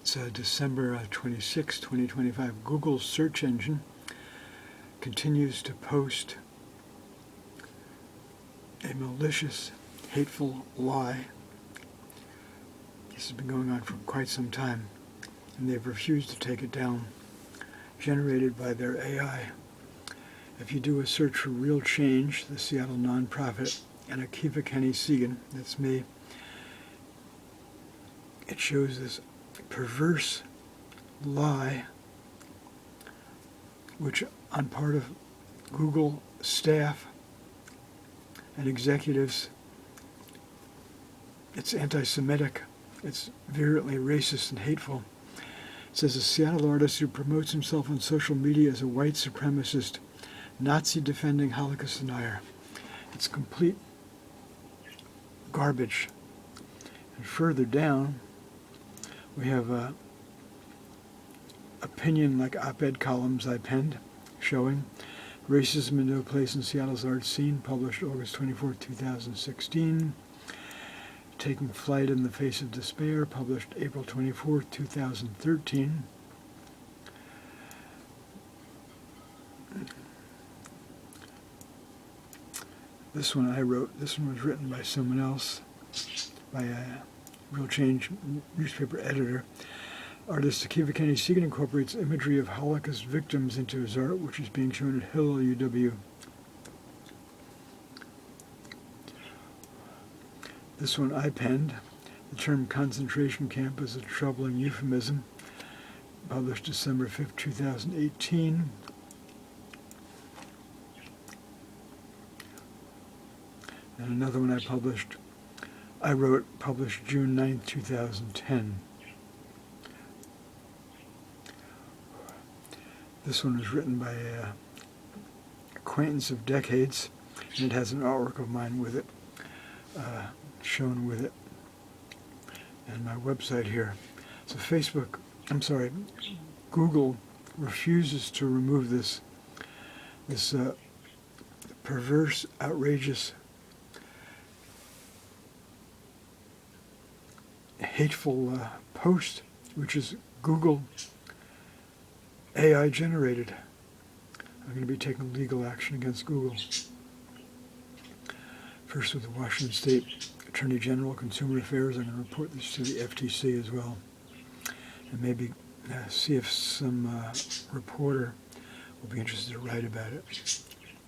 It's December 26, 2025. Google's search engine continues to post a malicious, hateful lie. This has been going on for quite some time, and they've refused to take it down, generated by their AI. If you do a search for Real Change, the Seattle nonprofit, and A K Segan, that's me, it shows this perverse lie, which on part of Google staff and executives, it's anti-Semitic, it's virulently racist and hateful. It says a Seattle artist who promotes himself on social media as a white supremacist, Nazi-defending Holocaust denier. It's complete garbage. And further down, we have opinion like op-ed columns I penned showing Racism in No Place in Seattle's Art Scene, published August 24, 2016. Taking Flight in the Face of Despair, published April 24, 2013. This one I wrote. This one was written by someone else, by a Real Change newspaper editor. Artist A K Segan incorporates imagery of Holocaust victims into his art, which is being shown at Hillel UW. This one I penned. The term concentration camp is a troubling euphemism, published December 5, 2018. And another one I wrote, published June 9, 2010. This one was written by an acquaintance of decades, and it has an artwork of mine with it, shown with it, and my website here. So Google refuses to remove this perverse, outrageous, hateful post, which is Google AI generated. I'm going to be taking legal action against Google. First with the Washington State Attorney General, Consumer Affairs. I'm going to report this to the FTC as well, and maybe see if some reporter will be interested to write about it.